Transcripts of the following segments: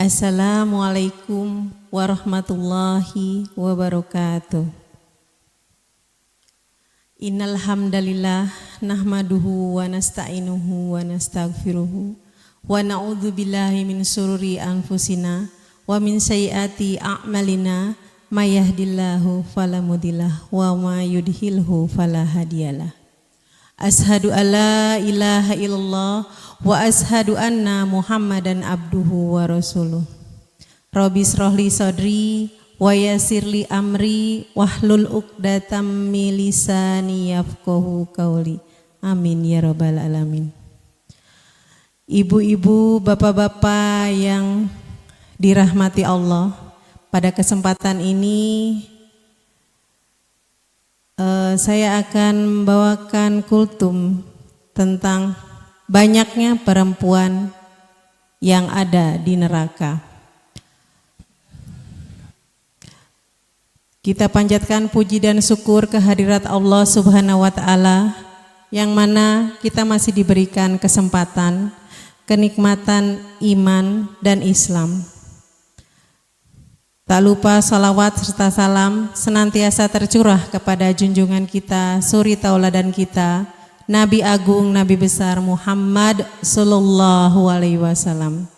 Assalamualaikum warahmatullahi wabarakatuh. Innal hamdalillah nahmaduhu wa nasta'inuhu wa nastaghfiruhu wa na'udzu billahi min syururi anfusina wa min sayyiati a'malina may yahdihillahu fala mudhillalah wa may yudhlilhu fala hadiyalah. Ashhadu alla ilaha illallah wa ashhadu anna Muhammadan abduhu wa rasuluh. Rabbi shrahli sadri wa yassirli amri wahlul 'uqdatam min lisani yafqahu qauli. Amin ya rabbal alamin. Ibu-ibu, bapak-bapak yang dirahmati Allah, pada kesempatan ini saya akan membawakan kultum tentang banyaknya perempuan yang ada di neraka. Kita panjatkan puji dan syukur kehadirat Allah Subhanahu wa Ta'ala, yang mana kita masih diberikan kesempatan, kenikmatan iman dan Islam. Tak lupa salawat serta salam senantiasa tercurah kepada junjungan kita, suri tauladan kita, Nabi Agung, Nabi Besar Muhammad Sallallahu Alaihi Wasallam,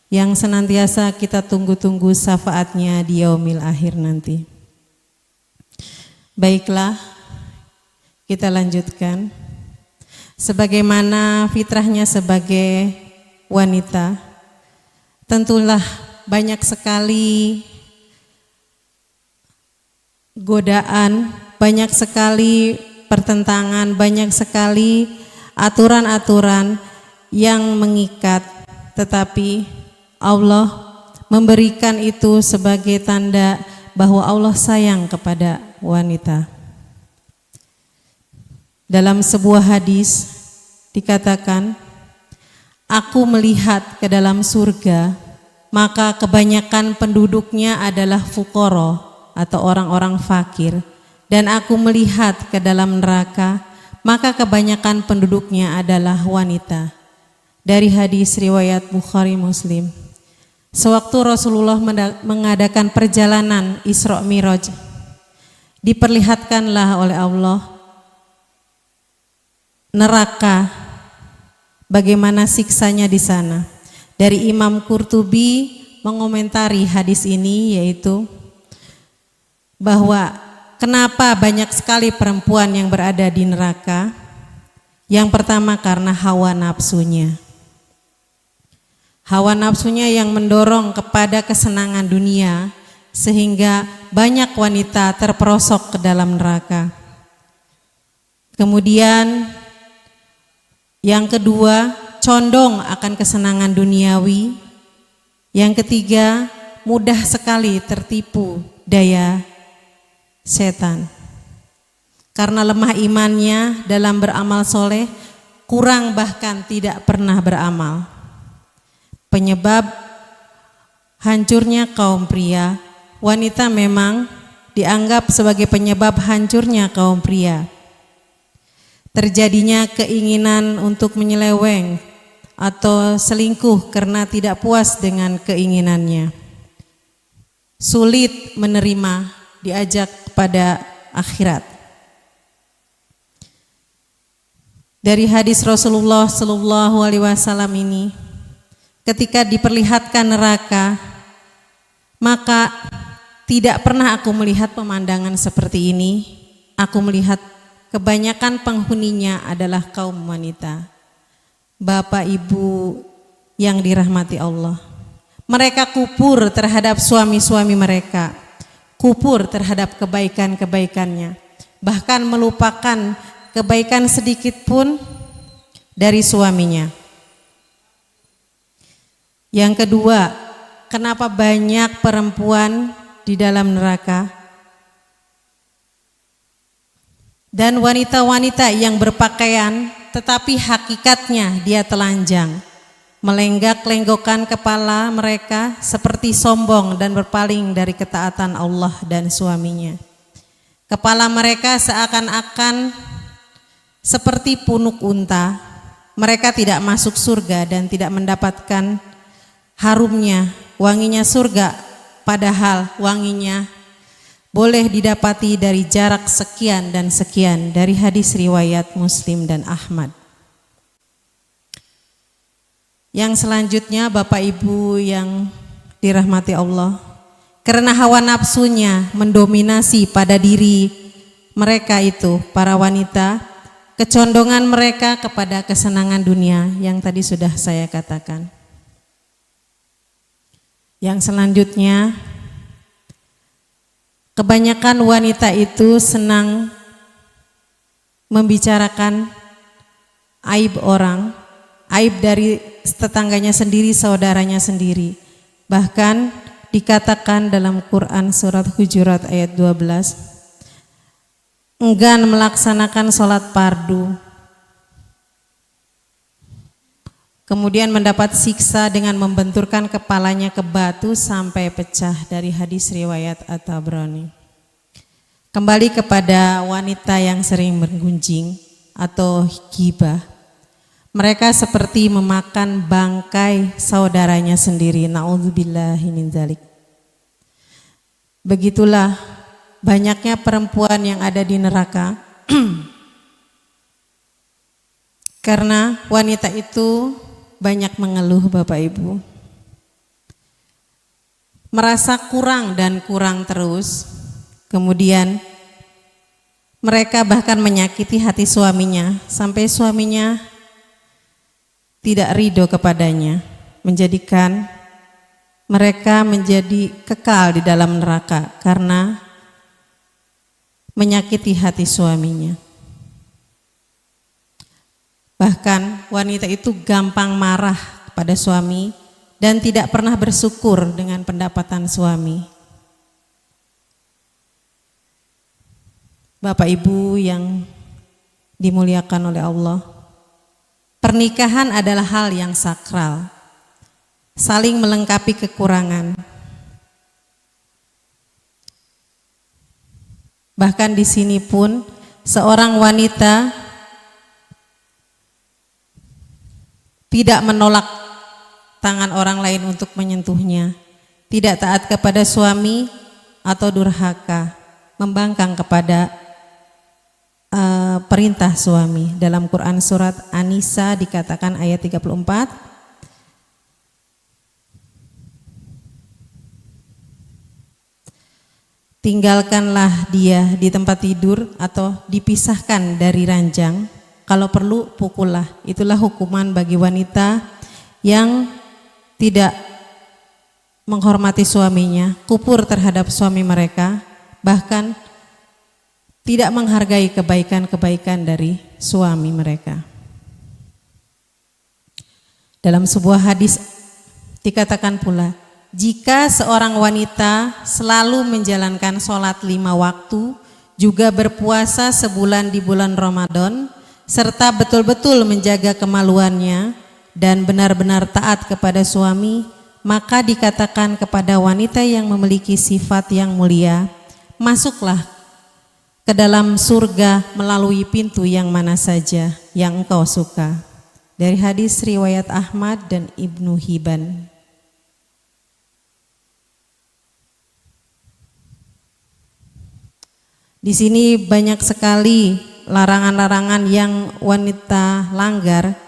yang senantiasa kita tunggu-tunggu syafaatnya di yaumil akhir nanti. Baiklah, kita lanjutkan. Sebagaimana fitrahnya sebagai wanita, tentulah banyak sekali godaan, banyak sekali pertentangan, banyak sekali aturan-aturan yang mengikat, tetapi Allah memberikan itu sebagai tanda bahwa Allah sayang kepada wanita. Dalam sebuah hadis dikatakan, aku melihat ke dalam surga, maka kebanyakan penduduknya adalah fuqara atau orang-orang fakir, dan aku melihat ke dalam neraka, maka kebanyakan penduduknya adalah wanita. Dari hadis riwayat Bukhari Muslim. Sewaktu Rasulullah mengadakan perjalanan Isra Miraj, diperlihatkanlah oleh Allah neraka, bagaimana siksanya di sana. Dari Imam Qurtubi mengomentari hadis ini, yaitu bahwa kenapa banyak sekali perempuan yang berada di neraka. Yang pertama karena hawa nafsunya. Hawa nafsunya yang mendorong kepada kesenangan dunia, sehingga banyak wanita terperosok ke dalam neraka. Kemudian yang kedua, condong akan kesenangan duniawi. Yang ketiga, mudah sekali tertipu daya setan. Karena lemah imannya dalam beramal soleh, kurang bahkan tidak pernah beramal. Penyebab hancurnya kaum pria, wanita memang dianggap sebagai penyebab hancurnya kaum pria. Terjadinya keinginan untuk menyeleweng atau selingkuh karena tidak puas dengan keinginannya. Sulit menerima, diajak pada akhirat. Dari hadis Rasulullah Sallallahu Alaihi Wasallam ini, ketika diperlihatkan neraka, maka tidak pernah aku melihat pemandangan seperti ini. Aku melihat kebanyakan penghuninya adalah kaum wanita. Bapak ibu yang dirahmati Allah, mereka kupur terhadap suami-suami mereka, kupur terhadap kebaikan-kebaikannya, bahkan melupakan kebaikan sedikit pun dari suaminya. Yang kedua, kenapa banyak perempuan di dalam neraka? Dan wanita-wanita yang berpakaian tetapi hakikatnya dia telanjang, melenggak-lenggokkan kepala mereka seperti sombong dan berpaling dari ketaatan Allah dan suaminya. Kepala mereka seakan-akan seperti punuk unta. Mereka tidak masuk surga dan tidak mendapatkan harumnya wanginya surga, padahal wanginya boleh didapati dari jarak sekian dan sekian, dari hadis riwayat Muslim dan Ahmad. Yang selanjutnya Bapak Ibu yang dirahmati Allah, karena hawa nafsunya mendominasi pada diri mereka itu, para wanita, kecondongan mereka kepada kesenangan dunia yang tadi sudah saya katakan. Yang selanjutnya, kebanyakan wanita itu senang membicarakan aib orang, aib dari tetangganya sendiri, saudaranya sendiri. Bahkan dikatakan dalam Quran surat Hujurat ayat 12, enggan melaksanakan sholat fardu, kemudian mendapat siksa dengan membenturkan kepalanya ke batu sampai pecah, dari hadis riwayat At-Tabrani. Kembali kepada wanita yang sering menggunjing atau ghibah, mereka seperti memakan bangkai saudaranya sendiri. Na'udzubillahi min dzalik. Begitulah banyaknya perempuan yang ada di neraka karena wanita itu banyak mengeluh, Bapak Ibu, merasa kurang dan kurang terus. Kemudian mereka bahkan menyakiti hati suaminya sampai suaminya tidak ridho kepadanya, menjadikan mereka menjadi kekal di dalam neraka karena menyakiti hati suaminya. Bahkan wanita itu gampang marah kepada suami dan tidak pernah bersyukur dengan pendapatan suami. Bapak Ibu yang dimuliakan oleh Allah, pernikahan adalah hal yang sakral, saling melengkapi kekurangan. Bahkan di sini pun seorang wanita tidak menolak tangan orang lain untuk menyentuhnya, tidak taat kepada suami atau durhaka, membangkang kepada perintah suami. Dalam Quran surat An-Nisa dikatakan ayat 34, tinggalkanlah dia di tempat tidur atau dipisahkan dari ranjang, kalau perlu pukullah. Itulah hukuman bagi wanita yang tidak menghormati suaminya, kupur terhadap suami mereka, bahkan tidak menghargai kebaikan-kebaikan dari suami mereka. Dalam sebuah hadis dikatakan pula, jika seorang wanita selalu menjalankan sholat 5 waktu, juga berpuasa sebulan di bulan Ramadan, serta betul-betul menjaga kemaluannya dan benar-benar taat kepada suami, maka dikatakan kepada wanita yang memiliki sifat yang mulia, masuklah ke dalam surga melalui pintu yang mana saja yang engkau suka. Dari hadis riwayat Ahmad dan Ibnu Hibban. Di sini banyak sekali larangan-larangan yang wanita langgar.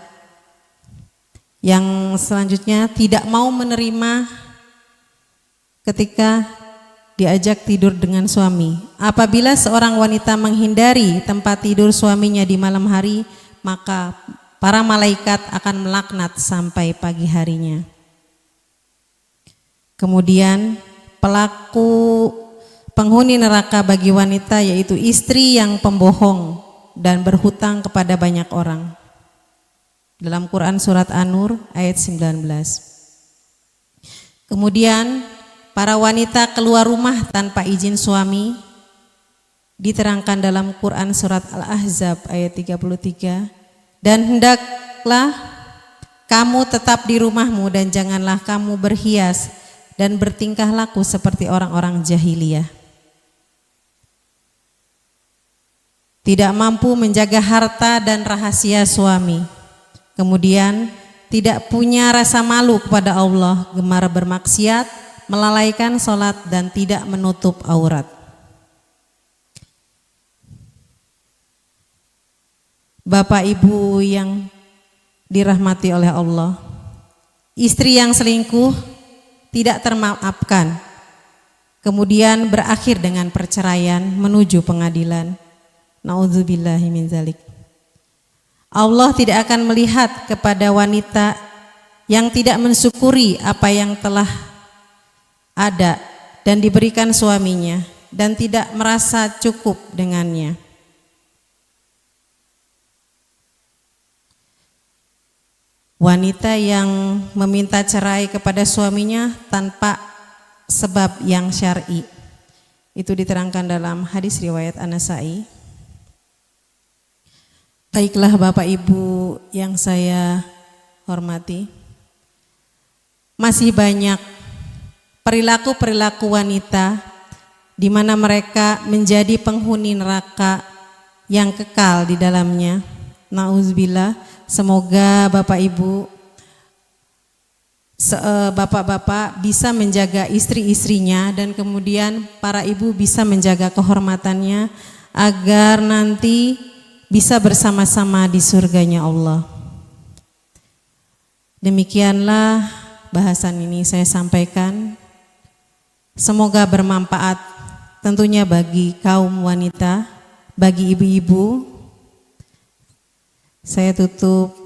Yang selanjutnya, tidak mau menerima ketika diajak tidur dengan suami. Apabila seorang wanita menghindari tempat tidur suaminya di malam hari, maka para malaikat akan melaknat sampai pagi harinya. Kemudian pelaku penghuni neraka bagi wanita yaitu istri yang pembohong dan berhutang kepada banyak orang. Dalam Quran surat An-Nur ayat 19. Kemudian para wanita keluar rumah tanpa izin suami diterangkan dalam Quran surat Al-Ahzab ayat 33. Dan hendaklah kamu tetap di rumahmu dan janganlah kamu berhias dan bertingkah laku seperti orang-orang jahiliyah. Tidak mampu menjaga harta dan rahasia suami. Kemudian tidak punya rasa malu kepada Allah, gemar bermaksiat, melalaikan sholat dan tidak menutup aurat. Bapak Ibu yang dirahmati oleh Allah, istri yang selingkuh tidak termaafkan, kemudian berakhir dengan perceraian menuju pengadilan. Nauzubillahi min dzalik. Allah tidak akan melihat kepada wanita yang tidak mensyukuri apa yang telah ada dan diberikan suaminya dan tidak merasa cukup dengannya. Wanita yang meminta cerai kepada suaminya tanpa sebab yang syar'i. Itu diterangkan dalam hadis riwayat An-Nasa'i. Baiklah Bapak Ibu yang saya hormati, masih banyak perilaku-perilaku wanita di mana mereka menjadi penghuni neraka yang kekal di dalamnya. Nauzubillah. Semoga Bapak Ibu, bapak-bapak bisa menjaga istri-istrinya dan kemudian para ibu bisa menjaga kehormatannya agar nanti bisa bersama-sama di surganya Allah. Demikianlah bahasan ini saya sampaikan. Semoga bermanfaat tentunya bagi kaum wanita, bagi ibu-ibu. Saya tutup.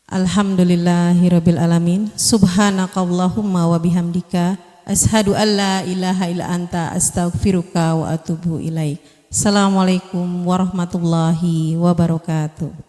Alhamdulillahirabbil alamin. Subhanakallahumma wa bihamdika asyhadu an la ilaha illa anta astaghfiruka wa atubu ilaik. Assalamualaikum warahmatullahi wabarakatuh.